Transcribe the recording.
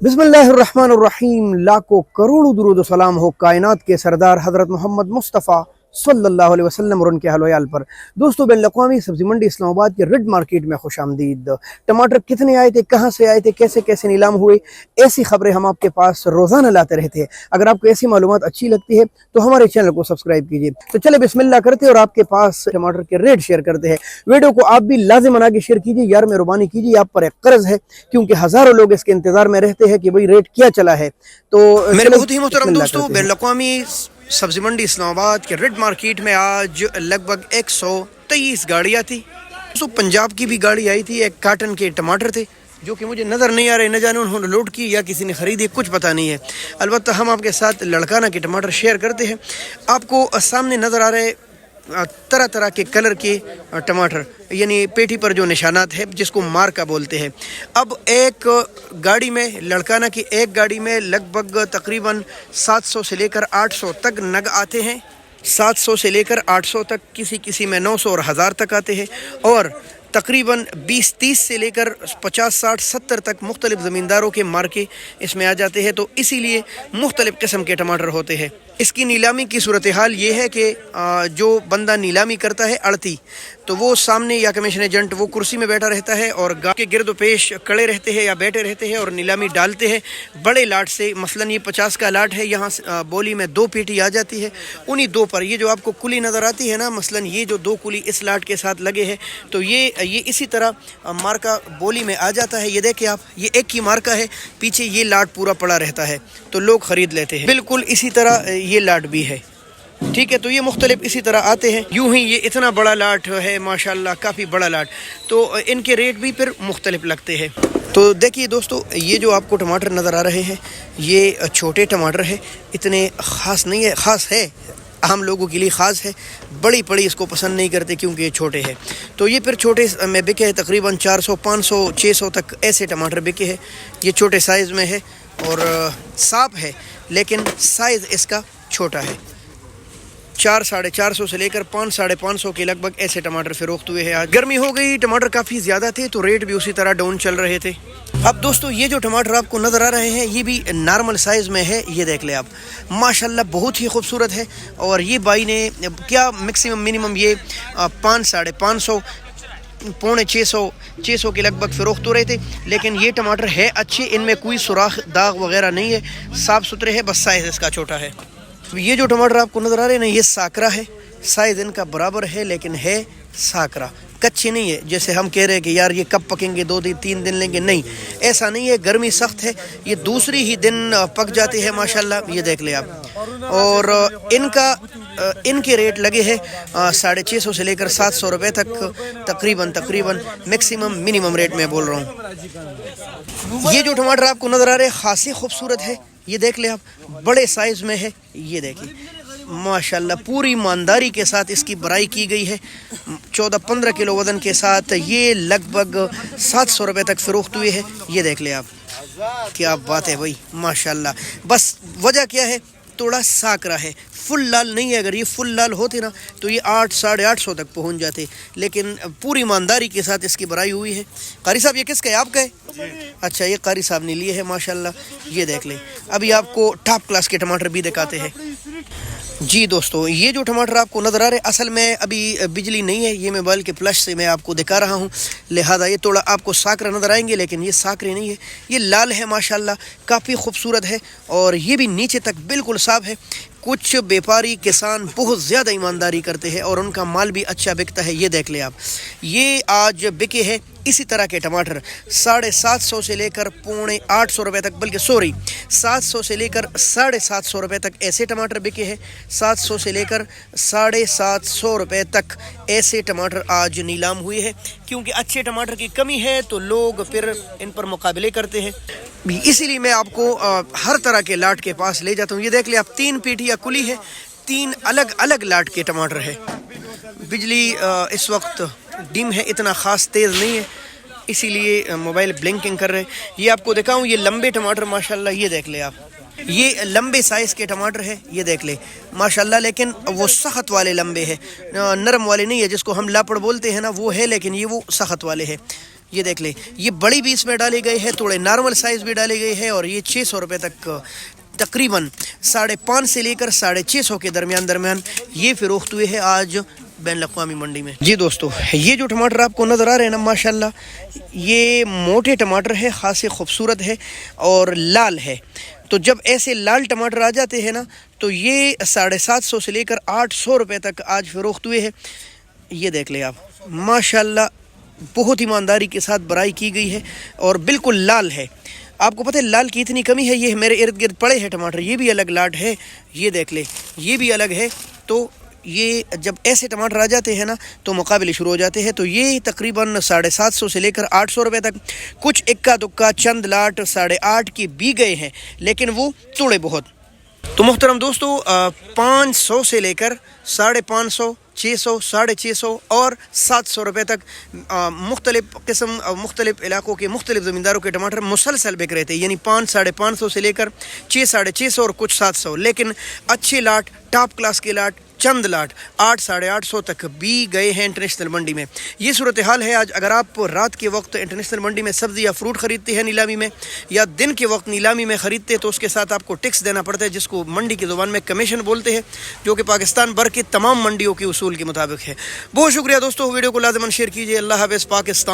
बिस्मिल्लाहिर्रहमानिर्रहीम। लाखों करोड़ों दुरूद व सलाम हो कायनात के सरदार हज़रत मोहम्मद मुस्तफ़ा सल्लल्लाहु अलैहि वसल्लम और उनके अहल पर। दोस्तों, बैन अक़वामी सब्ज़ी मंडी इस्लामाबाद के रेड मार्केट में खुश आमदीद। टमाटर कितने आए थे, कहाँ से आए थे, कैसे कैसे नीलाम हुए, ऐसी खबरें हम आपके पास रोज़ाना लाते रहते हैं। अगर आपको ऐसी मालूमात अच्छी लगती है तो हमारे चैनल को सब्सक्राइब कीजिए। तो चले बिस्मिल्लाह करते हैं और आपके पास टमाटर के रेट शेयर करते हैं। वीडियो को आप भी लाजिमन आगे शेयर कीजिए यार, मेहरबानी कीजिए, आप पर एक कर्ज है, क्योंकि हज़ारों लोग इसके इंतज़ार में रहते हैं कि भाई रेट क्या चला है। तो मेरे बहुत ही मोहतरम दोस्तों, बैन अक़वामी सब्जी मंडी इस्लामाबाद के रेड मार्केट में आज लगभग 123 गाड़ियाँ थी। तो पंजाब की भी गाड़ी आई थी, एक कार्टन के टमाटर थे जो कि मुझे नज़र नहीं आ रहे, न जाने उन्होंने लोड की या किसी ने ख़रीदी, कुछ पता नहीं है। अलबत्ता हम आपके साथ लड़काना के टमाटर शेयर करते हैं। आपको सामने नज़र आ रहे तरह तरह के कलर के टमाटर, यानी पेटी पर जो निशानात है जिसको मार्का बोलते हैं। अब एक गाड़ी में, लड़काना की एक गाड़ी में लगभग तकरीबन 700 से लेकर 800 तक नग आते हैं। 700 से लेकर 800 तक, किसी में 900 और 1000 तक आते हैं। और तकरीबन 20-30 से लेकर 50-60-70 तक मुख्तलिफ ज़मींदारों के मार्के इसमें आ जाते हैं। तो इसीलिए मुख्तलिफ किस्म के टमाटर होते हैं। इसकी नीलामी की सूरत हाल ये है कि जो बंदा नीलामी करता है अड़ती, तो वो सामने या कमीशन एजेंट वो कुर्सी में बैठा रहता है और गाँव के गिरद पेश खड़े रहते हैं या बैठे रहते हैं और नीलामी डालते हैं बड़े लाट से। मसलन ये 50 का लाट है, यहाँ बोली में 2 पेटी आ जाती है। उन्हीं 2 पर ये जो आपको कुली नज़र आती है ना, मसलन ये जो 2 कुली इस लाट के साथ लगे हैं, तो ये इसी तरह मार्का बोली में आ जाता है। ये देखिए आप, ये एक ही मार्का है, पीछे ये लाट पूरा पड़ा रहता है तो लोग ख़रीद लेते हैं। बिल्कुल इसी तरह ये लाट भी है, ठीक है। तो ये मुख्तलिफ इसी तरह आते हैं। यूं ही ये इतना बड़ा लाट है माशाल्लाह, काफ़ी बड़ा लाट, तो इनके रेट भी फिर मुख्तलिफ लगते हैं। तो देखिए दोस्तों, ये जो आपको टमाटर नज़र आ रहे हैं ये छोटे टमाटर है, इतने ख़ास नहीं है। ख़ास है, आम लोगों के लिए ख़ास है, बड़ी पड़ी इसको पसंद नहीं करते क्योंकि ये छोटे हैं। तो ये फिर छोटे में बिके हैं, तकरीबन 400, 500, 600 तक ऐसे टमाटर बिके हैं। ये छोटे साइज़ में है और साफ है, लेकिन साइज़ इसका छोटा है। 400-450 से लेकर 500-550 के लगभग ऐसे टमाटर फ़रोख्त हुए हैं। आज गर्मी हो गई, टमाटर काफ़ी ज़्यादा थे तो रेट भी उसी तरह डाउन चल रहे थे। अब दोस्तों, ये जो टमाटर आपको नज़र आ रहे हैं ये भी नॉर्मल साइज़ में है। ये देख ले आप, माशाल्लाह बहुत ही खूबसूरत है। और ये भाई ने क्या मैक्सिमम मिनिमम ये 500-550, 650 के लगभग फ़रोख्त हो रहे थे। लेकिन ये टमाटर है अच्छे, इनमें कोई सुराख दाग वगैरह नहीं है, साफ़ सुथरे है, बस साइज़ इसका छोटा है। ये जो टमाटर आपको नज़र आ रहे हैं ना, ये साकरा है, साइज़ इनका बराबर है लेकिन है साकरा, कच्चे नहीं है। जैसे हम कह रहे हैं कि यार ये कब पकेंगे, 2-3 दिन लेंगे, नहीं, ऐसा नहीं है। गर्मी सख्त है, ये दूसरी ही दिन पक जाते हैं माशाल्लाह। ये देख ले आप। और इनके रेट लगे हैं 650 से लेकर 700 रुपये तक, तकरीबन मैक्सिमम मिनिमम रेट में बोल रहा हूँ। ये जो टमाटर आपको नज़र आ रहे हैं खासी खूबसूरत है। ये देख ले आप, बड़े साइज़ में है। ये देखिए माशाल्लाह, पूरी ईमानदारी के साथ इसकी बराई की गई है। 14-15 किलो वज़न के साथ ये लगभग 700 रुपये तक फ़रोख्त हुए हैं। ये देख ले आप, क्या बात है भाई माशाल्लाह। बस वजह क्या है, थोड़ा साकरा है, फुल लाल नहीं है। अगर ये फुल लाल होते ना तो ये 800-850 तक पहुंच जाते, लेकिन पूरी ईमानदारी के साथ इसकी बराई हुई है। कारी साहब ये किसका है, आपका है? अच्छा, ये कारी साहब ने लिए है माशाल्लाह। ये देख ले, अभी आपको टॉप क्लास के टमाटर भी दिखाते हैं। जी दोस्तों, ये जो टमाटर आपको नज़र आ रहे हैं, असल में अभी बिजली नहीं है, ये मोबाइल के फ्लैश से मैं आपको दिखा रहा हूँ, लिहाजा ये थोड़ा आपको साकरा नज़र आएंगे, लेकिन ये साकरे नहीं है, ये लाल है माशाल्लाह, काफ़ी खूबसूरत है। और ये भी नीचे तक बिल्कुल साफ है। कुछ व्यापारी किसान बहुत ज़्यादा ईमानदारी करते हैं और उनका माल भी अच्छा बिकता है। ये देख ले आप, ये आज बिके हैं इसी तरह के टमाटर 750 से लेकर 850 रुपये तक, बल्कि 700 से लेकर 750 रुपये तक ऐसे टमाटर बिके हैं। 700 से लेकर 750 रुपये तक ऐसे टमाटर आज नीलाम हुए हैं, क्योंकि अच्छे टमाटर की कमी है तो लोग फिर इन पर मुकाबले करते हैं। इसीलिए मैं आपको हर तरह के लाट के पास ले जाता हूँ। ये देख ले आप, 3 पेटी या कुली है, 3 अलग अलग लाट के टमाटर है। बिजली इस वक्त डिम है, इतना ख़ास तेज़ नहीं है, इसीलिए मोबाइल ब्लिंकिंग कर रहे हैं। ये आपको दिखाऊं, ये लंबे टमाटर माशाल्लाह, ये देख ले आप, ये लंबे साइज़ के टमाटर है। ये देख ले माशाल्लाह, लेकिन वो सख्त वाले लंबे है, नरम वाले नहीं है। जिसको हम लापड़ बोलते हैं ना वो है, लेकिन ये वो सख्त वाले है। یہ دیکھ لیں، یہ بڑی بھی اس میں ڈالے گئے ہیں، تھوڑے نارمل سائز بھی ڈالے گئے ہیں، اور یہ 600 روپے تک تقریباً 550 سے لے کر 650 کے درمیان یہ فروخت ہوئے ہیں آج بین الاقوامی منڈی میں۔ جی دوستو، یہ جو ٹماٹر آپ کو نظر آ رہے ہیں نا، ماشاءاللہ یہ موٹے ٹماٹر ہے، خاصی خوبصورت ہے اور لال ہے۔ تو جب ایسے لال ٹماٹر آ جاتے ہیں نا تو یہ 750 سے لے کر 800 روپے تک آج فروخت ہوئے ہیں۔ یہ دیکھ لیں آپ، ماشاءاللہ بہت ایمانداری کے ساتھ برائی کی گئی ہے اور بالکل لال ہے۔ آپ کو پتہ ہے لال کی اتنی کمی ہے، یہ میرے ارد گرد پڑے ہیں ٹماٹر، یہ بھی الگ لاٹ ہے، یہ دیکھ لیں یہ بھی الگ ہے۔ تو یہ جب ایسے ٹماٹر آ جاتے ہیں نا تو مقابلے شروع ہو جاتے ہیں۔ تو یہ تقریباً 750 سے لے کر 800 روپے تک، کچھ اکا دکا چند لاٹ 850 کے بھی گئے ہیں، لیکن وہ تھوڑے بہت۔ تو محترم دوستو، 500 سے لے کر 550، 600، 650 اور 700 روپے تک مختلف قسم، مختلف علاقوں کے مختلف زمینداروں کے ٹماٹر مسلسل بک رہے تھے، یعنی 500، 550 سے لے کر 600، 650 اور کچھ 700، لیکن اچھے لاٹ، ٹاپ کلاس کے لاٹ، چند لاٹ 800، 850 تک بھی گئے ہیں انٹرنیشنل منڈی میں۔ یہ صورتحال ہے آج۔ اگر آپ رات کے وقت انٹرنیشنل منڈی میں سبزی یا فروٹ خریدتے ہیں نیلامی میں، یا دن کے وقت نیلامی میں خریدتے ہیں، تو اس کے ساتھ آپ کو ٹیکس دینا پڑتا ہے، جس کو منڈی کی زبان میں کمیشن بولتے ہیں، جو کہ پاکستان بھر کے تمام منڈیوں کے اصول کے مطابق ہے۔ بہت شکریہ دوستو، ویڈیو کو لازماً شیئر کیجیے۔ اللہ حافظ پاکستان۔